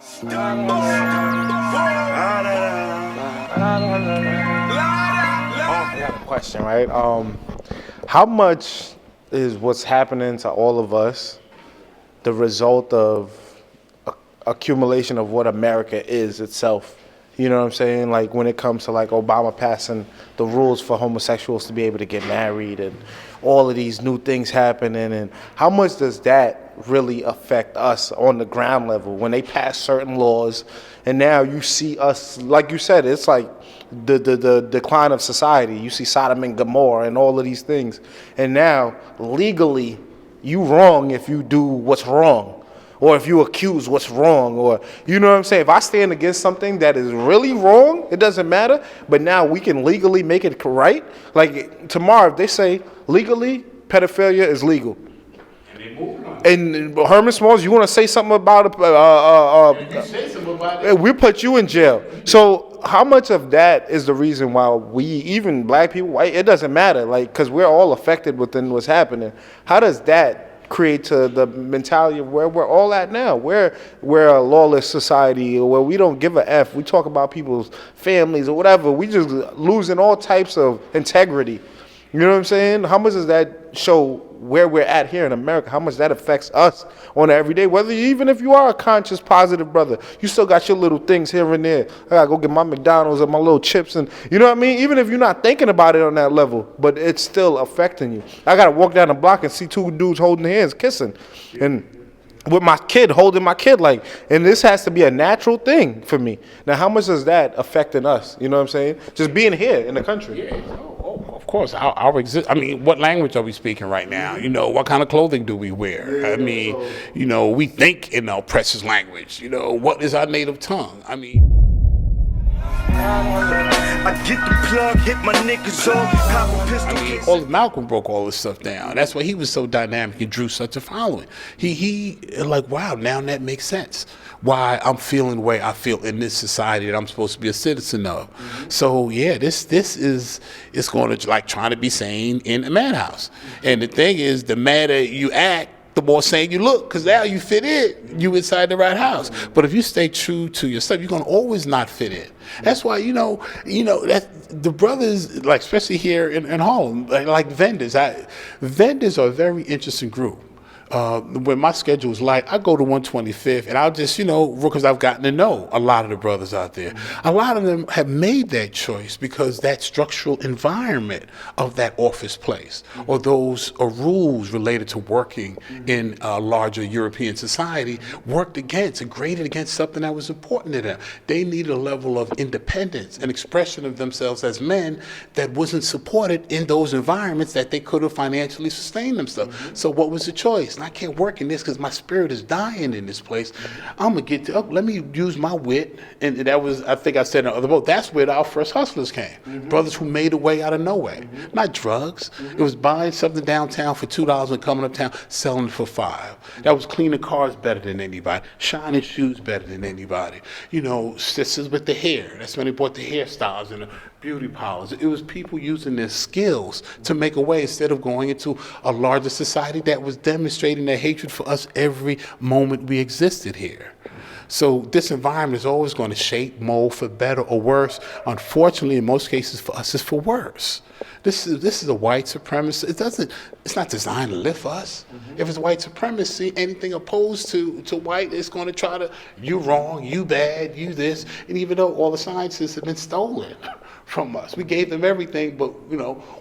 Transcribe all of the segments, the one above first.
I got a question, right? How much is what's happening to all of us the result of accumulation of what America is itself? You know what I'm saying? Like when it comes to like Obama passing the rules for homosexuals to be able to get married and all of these new things happening, and how much does that really affect us on the ground level when they pass certain laws and now you see us, like you said, it's like the decline of society. You see Sodom and Gomorrah and all of these things, and now legally you wrong if you do what's wrong, or if you accuse what's wrong, or you know what I'm saying. If I stand against something that is really wrong, it doesn't matter, but now we can legally make it right. Like tomorrow if they say legally pedophilia is legal, and Herman Smalls, you want to say something about it? If you say something about it, we'll put you in jail. So how much of that is the reason why we, even black people, white, it doesn't matter, like, because we're all affected within what's happening. How does that create to the mentality of where we're all at now? We're a lawless society where we don't give a F. We talk about people's families or whatever. We just losing all types of integrity. You know what I'm saying? How much does that show where we're at here in America? How much that affects us on an everyday? Even if you are a conscious, positive brother, you still got your little things here and there. I gotta go get my McDonald's and my little chips, and you know what I mean? Even if you're not thinking about it on that level, but it's still affecting you. I gotta walk down the block and see two dudes holding hands, kissing, and with my kid, holding my kid, like, and this has to be a natural thing for me. Now, how much is that affecting us? You know what I'm saying? Just being here in the country. yeah, of course, our exist. I mean, what language are we speaking right now? You know, what kind of clothing do we wear? I mean, you know, we think in our precious language. You know, what is our native tongue? I mean. I get the plug, hit my niggas off, pop a pistol. I mean, all of Malcolm broke all this stuff down. That's why he was so dynamic and drew such a following. He like, wow, now that makes sense. Why I'm feeling the way I feel in this society that I'm supposed to be a citizen of. So yeah, this is it's going to like trying to be sane in a madhouse. And the thing is, the madder you act, the more sane you look, because now you fit in. You inside the right house. But if you stay true to yourself, you're gonna always not fit in. That's why you know that the brothers, like especially here in Harlem, like vendors. Vendors are a very interesting group. When my schedule is light, I go to 125th, and I'll just, because I've gotten to know a lot of the brothers out there. A lot of them have made that choice because that structural environment of that office place, or those rules related to working in a larger European society, worked against and graded against something that was important to them. They needed a level of independence and expression of themselves as men that wasn't supported in those environments that they could have financially sustained themselves. So what was the choice? I can't work in this because my spirit is dying in this place. I'm gonna get to let me use my wit, and that was, I think I said in the other boat, that's where our first hustlers came. Brothers who made a way out of no way. Not drugs. It was buying something downtown for $2 and coming uptown selling it for $5. That was cleaning cars better than anybody, shining shoes better than anybody. Sisters with the hair. That's when they bought the hairstyles and the beauty parlors. It was people using their skills to make a way instead of going into a larger society that was demonstrating their hatred for us every moment we existed here. So this environment is always going to shape, mold for better or worse. Unfortunately, in most cases for us, it's for worse. This is a white supremacy. It's not designed to lift us. If it's white supremacy, anything opposed to white is going to try to, you wrong, you bad, you this. And even though all the sciences have been stolen from us, we gave them everything, but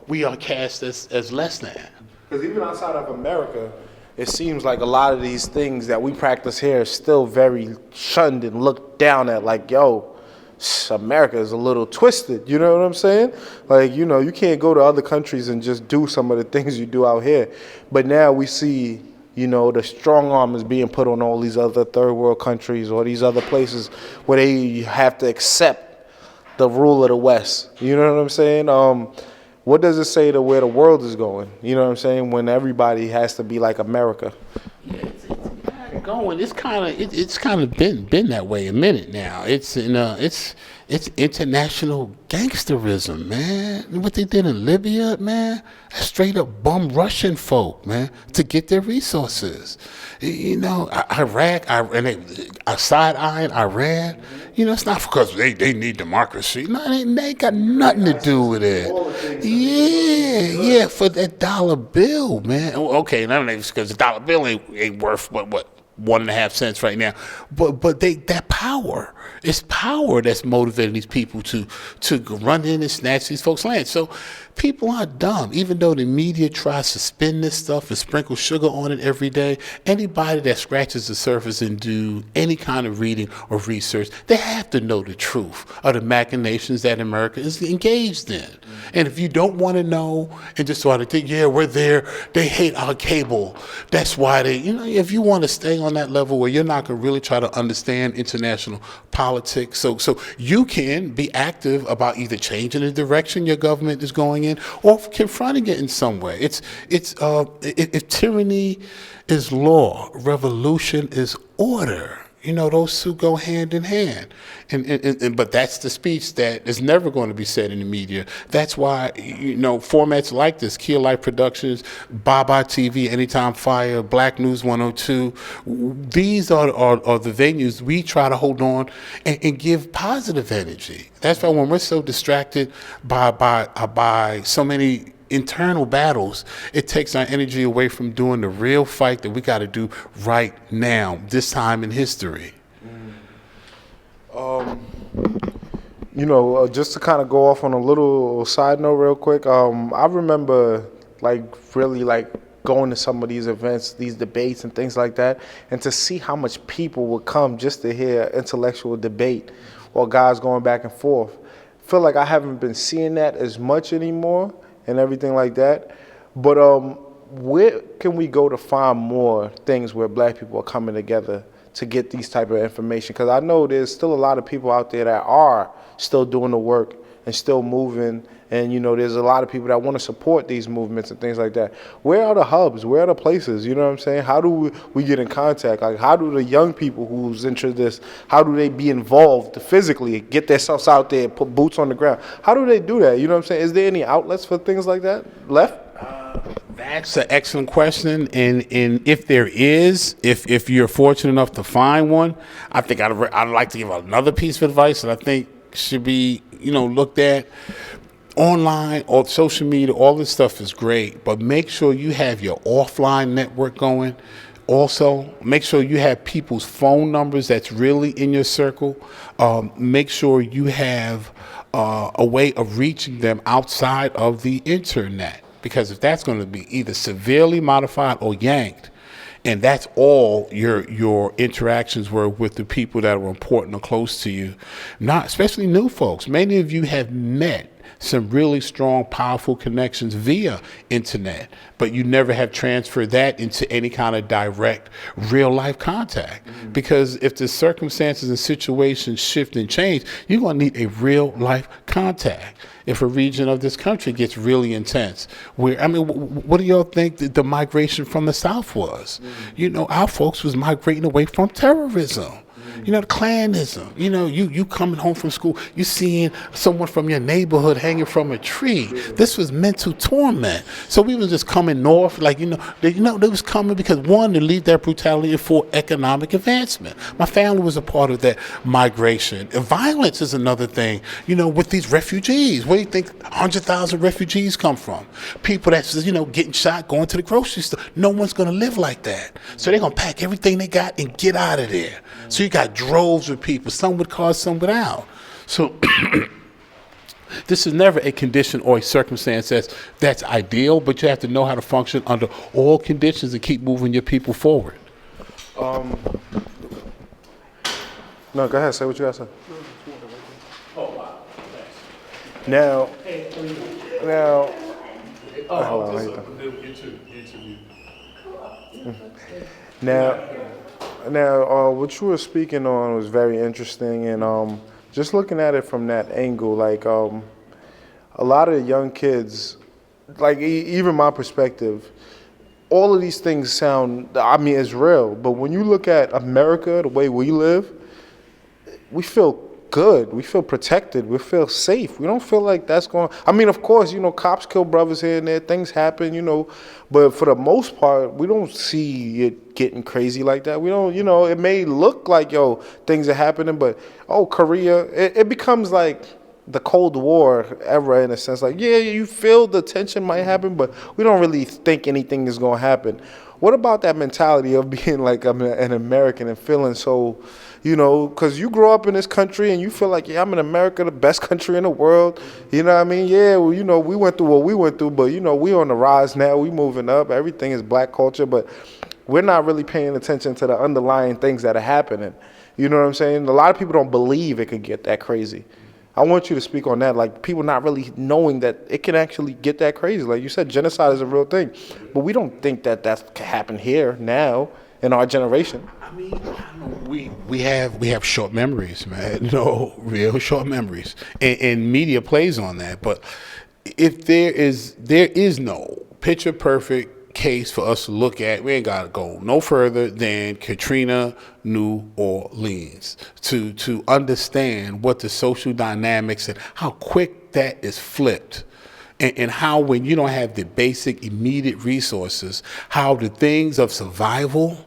we are cast as less than. Because even outside of America, it seems like a lot of these things that we practice here is still very shunned and looked down at, like, yo, America is a little twisted, you know what I'm saying? Like, you can't go to other countries and just do some of the things you do out here. But now we see, the strong arm is being put on all these other third world countries or these other places where they have to accept the rule of the West. You know what I'm saying? What does it say to where the world is going? You know what I'm saying? When everybody has to be like America. Yeah, it's going. It's kind of been that way a minute now. It's international gangsterism, man. What they did in Libya, man, that's straight up bum Russian folk, man, to get their resources. You know, Iraq, and they side-eyeing Iran. You know, it's not because they need democracy. No, they ain't got nothing to do with it. Yeah, for that dollar bill, man. Okay, none of that because the dollar bill ain't worth what 1.5 cents right now, but that power, it's power that's motivating these people to run in and snatch these folks' land. So people aren't dumb, even though the media tries to spin this stuff and sprinkle sugar on it every day. Anybody that scratches the surface and do any kind of reading or research, they have to know the truth of the machinations that America is engaged in. And if you don't want to know and just sort of think, yeah, we're there, they hate our cable, that's why they, if you want to stay on that level where you're not going to really try to understand international politics, so you can be active about either changing the direction your government is going in or confronting it in some way. If tyranny is law, revolution is order. Those two go hand in hand. But that's the speech that is never going to be said in the media. That's why, formats like this, Kia Life Productions, Baba TV, Anytime Fire, Black News 102, these are the venues we try to hold on and give positive energy. That's why when we're so distracted by so many internal battles, it takes our energy away from doing the real fight that we got to do right now, this time in history. Just to kind of go off on a little side note real quick, I remember really going to some of these events, these debates and things like that, and to see how much people would come just to hear intellectual debate or guys going back and forth. I feel like I haven't been seeing that as much anymore and everything like that. But where can we go to find more things where black people are coming together to get these type of information? Because I know there's still a lot of people out there that are still doing the work and still moving. And, there's a lot of people that want to support these movements and things like that. Where are the hubs? Where are the places? You know what I'm saying? How do we get in contact? How do the young people who's into this, how do they be involved physically, get themselves out there, put boots on the ground? How do they do that? You know what I'm saying? Is there any outlets for things like that left? That's an excellent question, and if there is, if you're fortunate enough to find one, I think I'd like to give another piece of advice that I think should be looked at. Online or social media, all this stuff is great, but make sure you have your offline network going. Also, make sure you have people's phone numbers that's really in your circle. Make sure you have a way of reaching them outside of the internet, because if that's going to be either severely modified or yanked, and that's all your interactions were with the people that are important or close to you, not especially new folks. Many of you have met some really strong, powerful connections via internet, but you never have transferred that into any kind of direct, real-life contact. Because if the circumstances and situations shift and change, you're going to need a real-life contact. If a region of this country gets really intense, what do y'all think the migration from the South was? Our folks was migrating away from terrorism. The Klanism. You coming home from school, you seeing someone from your neighborhood hanging from a tree. This was mental torment. So we was just coming north, they was coming because one, to leave that brutality and for economic advancement. My family was a part of that migration. And violence is another thing. With these refugees, where do you think 100,000 refugees come from? People that's getting shot, going to the grocery store. No one's gonna live like that. So they're gonna pack everything they got and get out of there. So you got droves of people, some with cars, some without. So this is never a condition or a circumstance that's ideal, but you have to know how to function under all conditions and keep moving your people forward. No, go ahead, say what you got to say. Oh, wow. Now, Now, what you were speaking on was very interesting, and just looking at it from that angle, a lot of the young kids, even my perspective, all of these things sound, I mean, it's real. But when you look at America, the way we live, we feel good. We feel protected. We feel safe. We don't feel like that's going. I mean, of course, cops kill brothers here and there. Things happen, but for the most part, we don't see it getting crazy like that. We don't, it may look like, things are happening, but, Korea, it becomes like the Cold War era in a sense. Like, yeah, you feel the tension might happen, but we don't really think anything is going to happen. What about that mentality of being like an American and feeling so, because you grow up in this country and you feel like, yeah, I'm in America, the best country in the world. You know what I mean? Yeah, well, we went through what we went through, but, we on the rise now. We moving up. Everything is black culture, but we're not really paying attention to the underlying things that are happening. You know what I'm saying? A lot of people don't believe it could get that crazy. I want you to speak on that, like people not really knowing that it can actually get that crazy. Like you said, genocide is a real thing, but we don't think that can happen here now in our generation. I mean, we have short memories, man. No, real short memories, and media plays on that. But if there is no picture perfect case for us to look at, we ain't got to go no further than Katrina, New Orleans, to understand what the social dynamics and how quick that is flipped. And how when you don't have the basic immediate resources, how the things of survival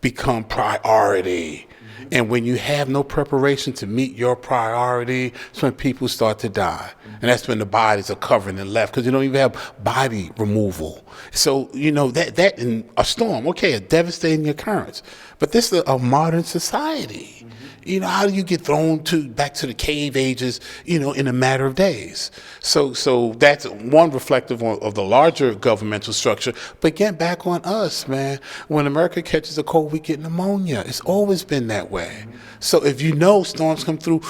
become priority. And when you have no preparation to meet your priority, it's when people start to die. And that's when the bodies are covered and left, because you don't even have body removal. So, that in a storm, okay, a devastating occurrence. But this is a modern society. How do you get thrown back to the cave ages, in a matter of days? So that's one reflective of the larger governmental structure. But get back on us, man. When America catches a cold, we get pneumonia. It's always been that way. So if storms come through,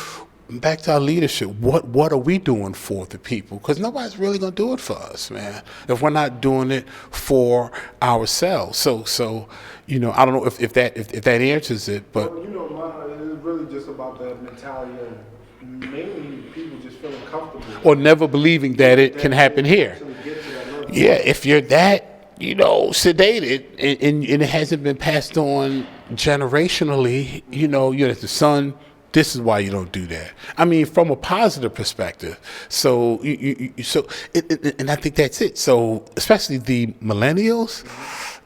back to our leadership, what are we doing for the people? Because nobody's really going to do it for us, man, if we're not doing it for ourselves. So I don't know if that answers it, but it's really just about the mentality of mainly people just feeling comfortable or never believing that it can happen here. Yeah, if you're that sedated and it hasn't been passed on generationally, you're the son. This is why you don't do that. I mean, from a positive perspective. So, and I think that's it. So, especially the millennials,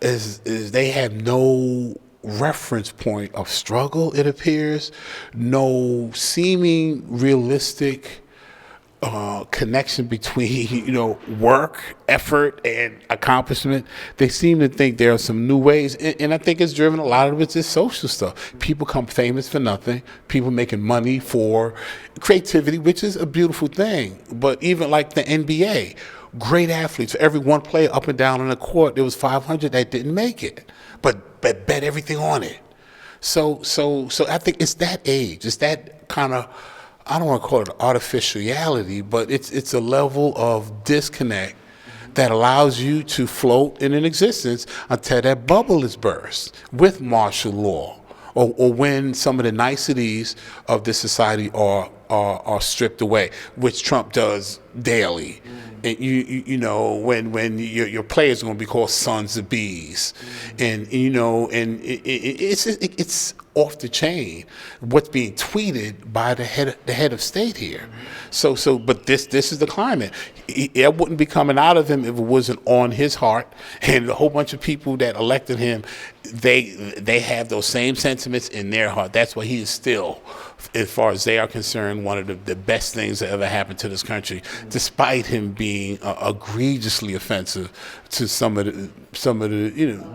is they have no reference point of struggle. It appears no seeming realistic connection between work, effort, and accomplishment. They seem to think there are some new ways, and I think it's driven, a lot of it's just social stuff. People become famous for nothing. People making money for creativity, which is a beautiful thing. But even like the NBA, great athletes. For every one player up and down on the court, there was 500 that didn't make it, but bet everything on it. So I think it's that age. It's that kind of, I don't want to call it artificiality, but it's a level of disconnect that allows you to float in an existence until that bubble is burst with martial law, or when some of the niceties of this society are stripped away, which Trump does daily. And when your players are going to be called sons of bees, and it's off the chain what's being tweeted by the head of state here. But this is the climate. It wouldn't be coming out of him if it wasn't on his heart, and a whole bunch of people that elected him, they have those same sentiments in their heart. That's why he is still, as far as they are concerned, one of the best things that ever happened to this country, despite him being egregiously offensive to some of the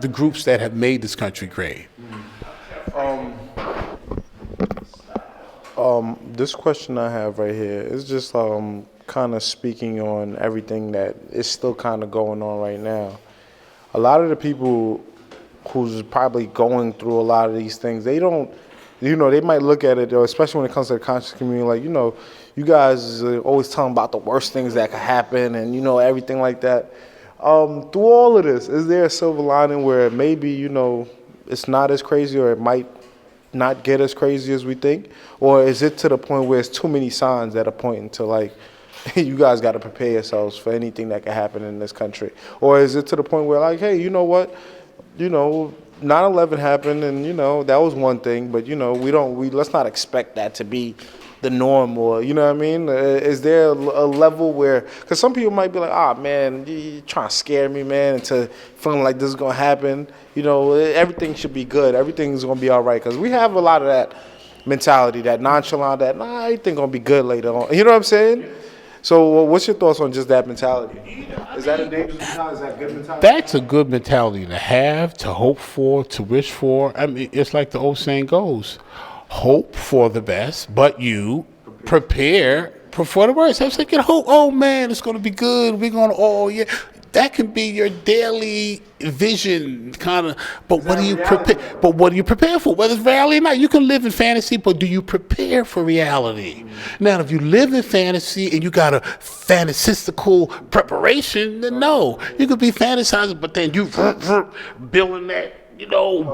the groups that have made this country great. This question I have right here is just kind of speaking on everything that is still kind of going on right now. A lot of the people who's probably going through a lot of these things, they don't, they might look at it, especially when it comes to the conscious community, like, you guys are always talking about the worst things that could happen and, everything like that. Through all of this, is there a silver lining where maybe, it's not as crazy, or it might not get as crazy as we think? Or is it to the point where it's too many signs that are pointing to, like, you guys got to prepare yourselves for anything that can happen in this country? Or is it to the point where, like, hey, you know what? 9/11 happened, and that was one thing, but let's not expect that to be the norm, or what I mean? Is there a level where, because some people might be like, man, you trying to scare me, man, into feeling like this is gonna happen. Everything should be good, everything's gonna be all right, because we have a lot of that mentality, that nonchalant, that everything gonna be good later on. You know what I'm saying? So what's your thoughts on just that mentality? Is that a dangerous mentality? Is that good mentality? That's a good mentality to have, to hope for, to wish for. I mean, it's like the old saying goes, hope for the best, but you prepare for the worst. I was thinking, oh man, it's going to be good. We're going to, yeah. That can be your daily vision, kind of. But what do you prepare? But what do you prepare for? Whether it's reality or not, you can live in fantasy, but do you prepare for reality? Now, if you live in fantasy and you got a fantasistical preparation, then no, you could be fantasizing, but then you building that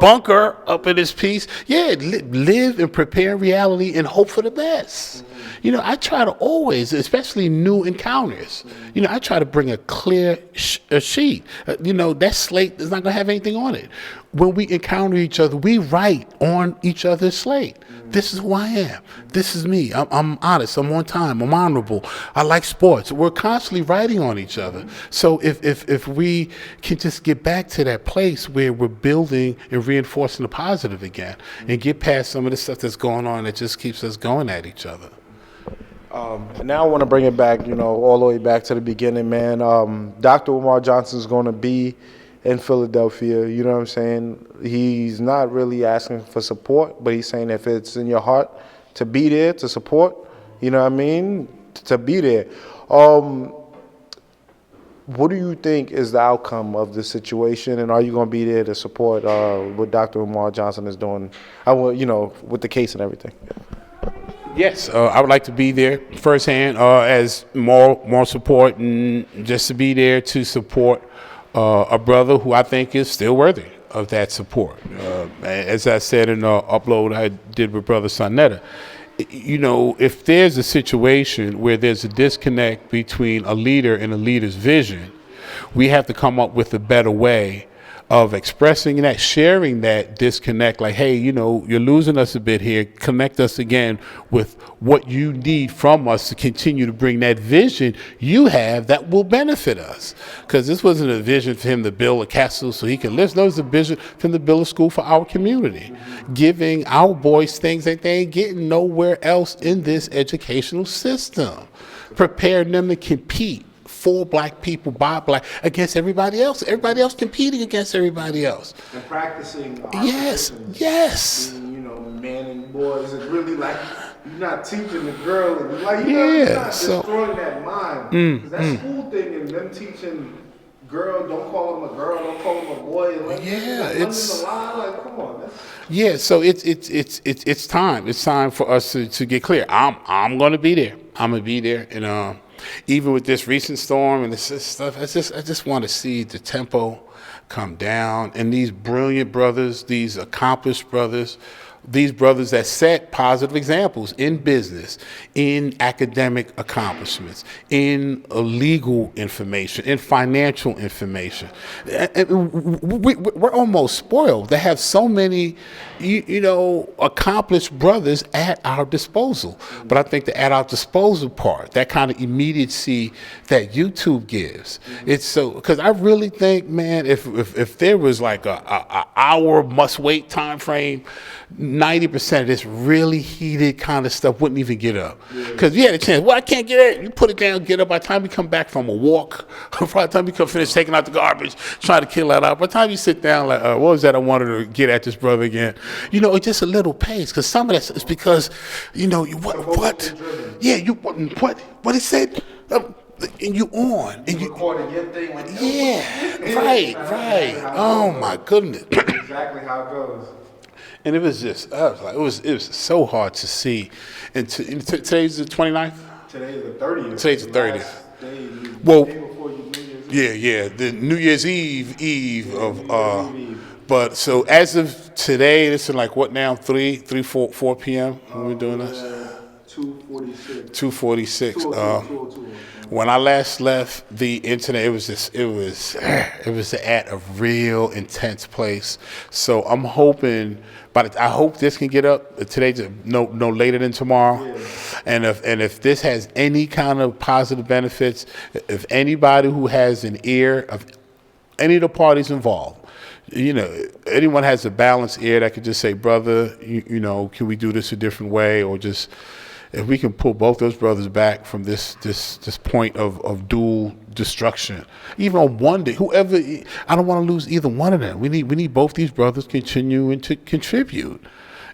bunker up in this piece. Yeah, live and prepare reality and hope for the best. I try to always, especially new encounters, I try to bring a clear sheet. That slate is not going to have anything on it. When we encounter each other, we write on each other's slate. This is who I am. This is me. I'm honest. I'm on time. I'm honorable. I like sports. We're constantly writing on each other. So if we can just get back to that place where we're building and reinforcing the positive again and get past some of the stuff that's going on that just keeps us going at each other. Now I want to bring it back, all the way back to the beginning, man. Dr. Umar Johnson is going to be in Philadelphia. You know what I'm saying? He's not really asking for support, but he's saying if it's in your heart to be there, to support, you know what I mean, to be there. What do you think is the outcome of the situation, and are you going to be there to support what Dr. Umar Johnson is doing, with the case and everything? Yes, I would like to be there firsthand as more support, and just to be there to support a brother who I think is still worthy of that support. As I said in the upload I did with Brother Sonetta, if there's a situation where there's a disconnect between a leader and a leader's vision, we have to come up with a better way of expressing that, sharing that disconnect, like, hey, you're losing us a bit here. Connect us again with what you need from us to continue to bring that vision you have that will benefit us. Because this wasn't a vision for him to build a castle so he can live. No, it was a vision for him to build a school for our community, giving our boys things that they ain't getting nowhere else in this educational system, preparing them to compete for black people, by black, against everybody else competing against everybody else. And practicing. Yes. Man and boys, it's really like you're not teaching the girl, and like you're not destroying that mind. Because that school thing and them teaching girl, don't call him a girl, don't call him a boy. Like, it's a lie. Like, come on. Yeah, so it's time. It's time for us to get clear. I'm going to be there. I'm going to be there, and even with this recent storm and this stuff, I just want to see the tempo come down. And these brilliant brothers, these accomplished brothers, these brothers that set positive examples in business, in academic accomplishments, in legal information, in financial information. We're almost spoiled to have so many, accomplished brothers at our disposal. But I think the at our disposal part, that kind of immediacy that YouTube gives, it's so, because I really think, man, if there was like a hour must wait time frame, 90% of this really heated kind of stuff wouldn't even get up. Because you had a chance. Well, I can't get it. You put it down, get up. By the time you come back from a walk, by the time you come finish taking out the garbage, trying to kill that out, by the time you sit down, like, what was that I wanted to get at this brother again? It's just a little pace. Because some of that is because, what? Yeah, what it said? And you on. And you recording your thing. Like, right. Oh, my goodness. Exactly how it goes. And it was just, I was like, it was so hard to see. And today's the 29th? Today is the 30th. Today's the 30th. Well, the New Year's Eve of, but so as of today, this is like what now, 4 p.m. when we're doing this? 2:46. 2:46. When I last left the internet, it was at a real intense place. So I'm hoping, but I hope this can get up today, no later than tomorrow. Yeah. And if this has any kind of positive benefits, if anybody who has an ear of any of the parties involved, anyone has a balanced ear that could just say, brother, can we do this a different way, or just if we can pull both those brothers back from this point of dual destruction, even on one day, whoever, I don't want to lose either one of them. We need both these brothers continuing to contribute,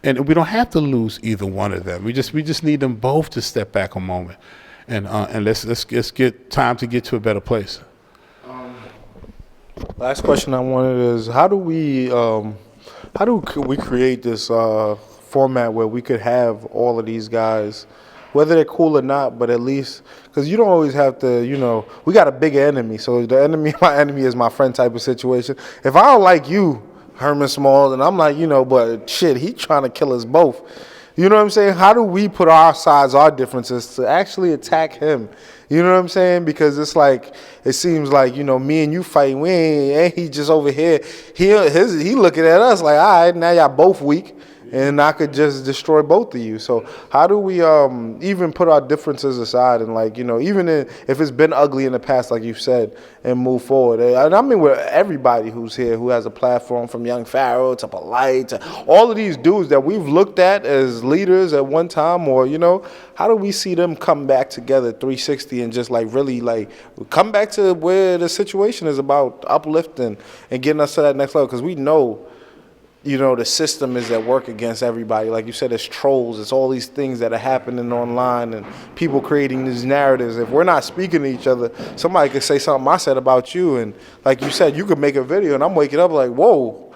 and we don't have to lose either one of them. We just need them both to step back a moment, and let's get time to get to a better place. Last question I wanted is, how do we create this format where we could have all of these guys, whether they're cool or not, but at least, because you don't always have to, we got a bigger enemy. So the enemy, my enemy is my friend type of situation. If I don't like you, Herman Smalls, and I'm like, but shit, he trying to kill us both. You know what I'm saying? How do we put our sides, our differences to actually attack him? You know what I'm saying? Because it's like, it seems like, me and you fighting, we ain't he just over here. He looking at us like, all right, now y'all both weak, and I could just destroy both of you. So how do we even put our differences aside and, like, even if it's been ugly in the past, like you said, and move forward? And I mean, with everybody who's here who has a platform, from Young Pharaoh to Polite to all of these dudes that we've looked at as leaders at one time, or, how do we see them come back together 360 and just, like, really, like, come back to where the situation is about uplifting and getting us to that next level? Because we know, the system is at work against everybody. Like you said, it's trolls. It's all these things that are happening online and people creating these narratives. If we're not speaking to each other, somebody could say something I said about you. And like you said, you could make a video and I'm waking up like, whoa,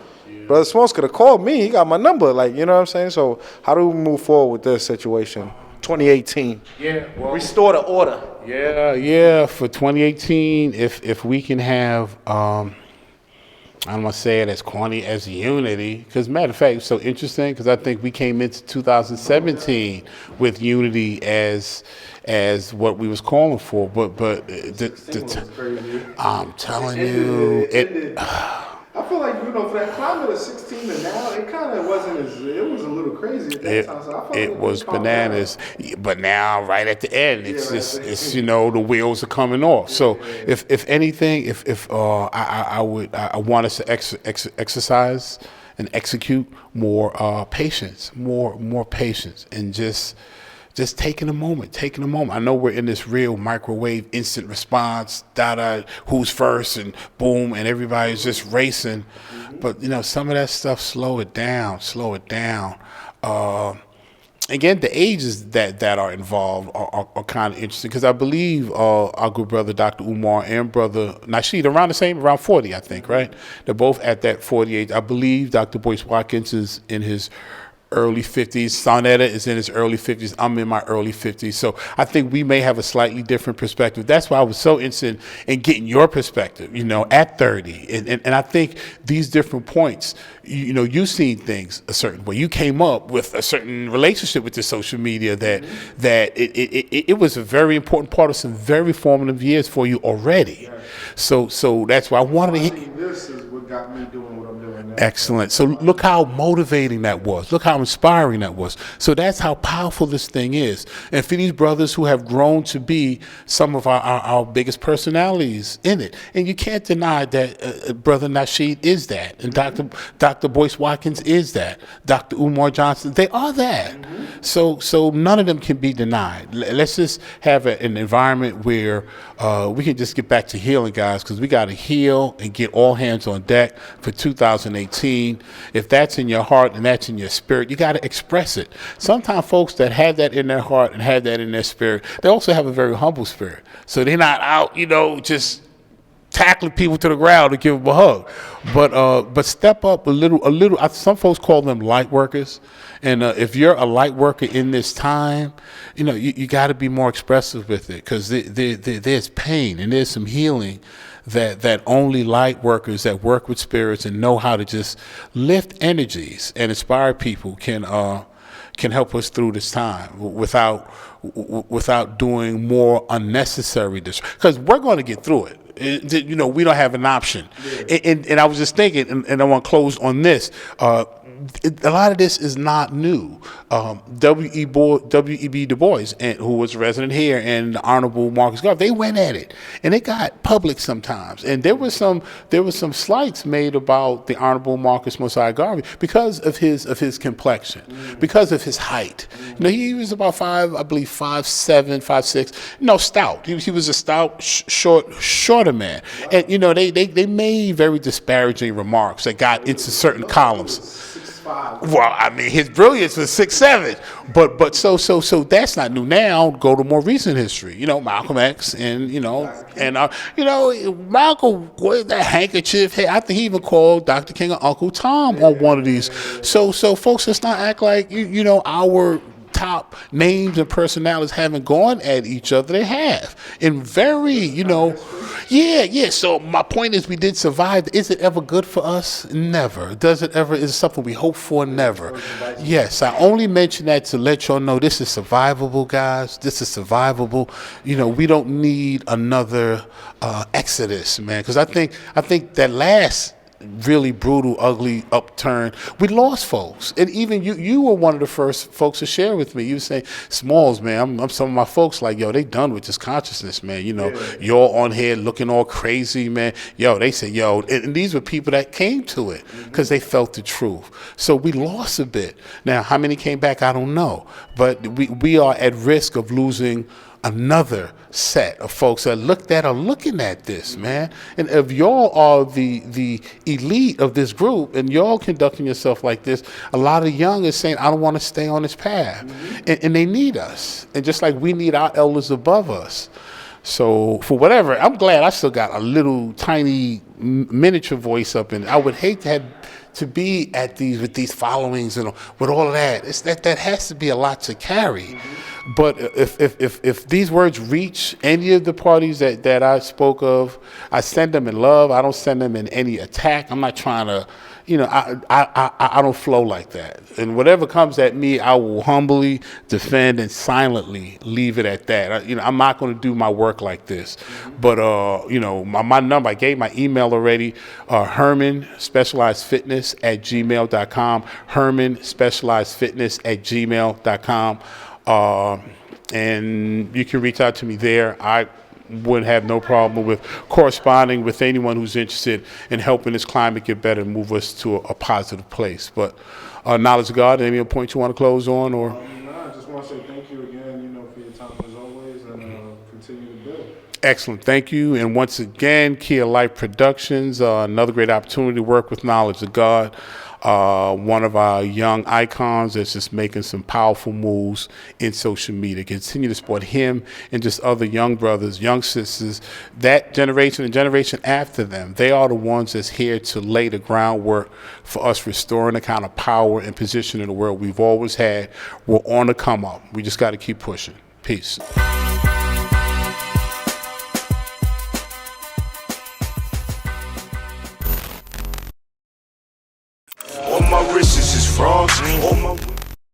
Brother Smalls could have called me. He got my number. Like, you know what I'm saying? So how do we move forward with this situation? 2018. Yeah. Well, restore the order. Yeah. For 2018, if we can have, I'm going to say it as corny as unity, because matter of fact, it's so interesting, because I think we came into 2017 with unity as what we was calling for, but I'm telling you, I feel like, for that climate of 16 to now, it kind of wasn't it was a little crazy at that time. So I felt it was bananas. But now, right at the end, it's the wheels are coming off. So if anything, I want us to exercise and execute more patience, more patience, and just taking a moment. I know we're in this real microwave instant response, who's first, and boom, and everybody's just racing. But, some of that stuff, slow it down. Again, the ages that are involved are kind of interesting, because I believe our good brother Dr. Umar and brother Nasheed around 40, I think, right? They're both at that 40 age. I believe Dr. Boyce Watkins is in his early 50s. Sonetta is in his early 50s. I'm in my early 50s. So I think we may have a slightly different perspective. That's why I was so interested in getting your perspective, at 30. And I think these different points, you've seen things a certain way. You came up with a certain relationship with the social media that it was a very important part of some very formative years for you already. So that's why I wanted to hit. This is what got me doing what I'm doing now. Excellent. So look how motivating that was. Look how inspiring that was. So that's how powerful this thing is. And for these brothers who have grown to be some of our biggest personalities in it. And you can't deny that Brother Nasheed is that. And Dr. Boyce Watkins is that. Dr. Umar Johnson, they are that. So none of them can be denied. Let's just have an environment where we can just get back to healing, guys, because we got to heal and get all hands on deck for 2018. If that's in your heart and that's in your spirit, you got to express it. Sometimes folks that have that in their heart and have that in their spirit, they also have a very humble spirit. So they're not out, just tackling people to the ground to give them a hug. But step up a little. Some folks call them light workers. And if you're a light worker in this time, you got to be more expressive with it, because there's pain and there's some healing that only light workers that work with spirits and know how to just lift energies and inspire people can can help us through this time without doing more unnecessary because we're going to get through it. We don't have an option. And I was just thinking, and I want to close on this. A lot of this is not new. W.e.b. Du Bois, who was a resident here, and the Honorable Marcus Garvey, they went at it, and it got public sometimes. And there was some slights made about the Honorable Marcus Mosiah Garvey because of his complexion, because of his height. He was about 5'7", 5'6". Stout. He was a stout, shorter man, and they made very disparaging remarks that got into certain columns. Well, I mean, his brilliance was 6'7", but so that's not new now. Go to more recent history, Malcolm X, and Malcolm with that handkerchief. Hey, I think he even called Dr. King Uncle Tom on one of these. So folks, let's not act like our top names and personalities haven't gone at each other. They have, and very, yeah. So my point is, we did survive. Is it ever good for us? Never. Does it ever? Is it something we hope for? Never. Yes, I only mention that to let y'all know this is survivable, guys. This is survivable. We don't need another Exodus, man, because I think that last really brutal, ugly upturn, we lost folks. And even you were one of the first folks to share with me. You were saying, Smalls, man, I'm some of my folks like, yo, they done with this consciousness, man. You're on here looking all crazy, man. Yo, they say, yo, and these were people that came to it because they felt the truth. So we lost a bit. Now, how many came back, I don't know. But we are at risk of losing another set of folks that are looking at this, man. And if y'all are the elite of this group and y'all conducting yourself like this, a lot of young is saying, I don't want to stay on this path. And they need us. And just like we need our elders above us. So for whatever, I'm glad I still got a little tiny miniature voice up in it. I would hate to be at with these followings and with all of that. That has to be a lot to carry. But if these words reach any of the parties that I spoke of, I send them in love. I don't send them in any attack. I'm not trying to, I don't flow like that. And whatever comes at me, I will humbly defend and silently leave it at that. I'm not going to do my work like this. But my number, I gave my email already. hermanspecializedfitness@gmail.com. hermanspecializedfitness@gmail.com. And you can reach out to me there. I would have no problem with corresponding with anyone who's interested in helping this climate get better and move us to a positive place. But knowledge of God, any point you want to close on? Or no, I just want to say thank you again, for your time as always, and continue to build. Excellent. Thank you. And once again, Kia Life Productions, another great opportunity to work with Knowledge of God. One of our young icons that's just making some powerful moves in social media. Continue to support him and just other young brothers, young sisters, that generation and generation after them. They are the ones that's here to lay the groundwork for us restoring the kind of power and position in the world we've always had. We're on the come up. We just got to keep pushing. Peace. All my wrists is frogs. All my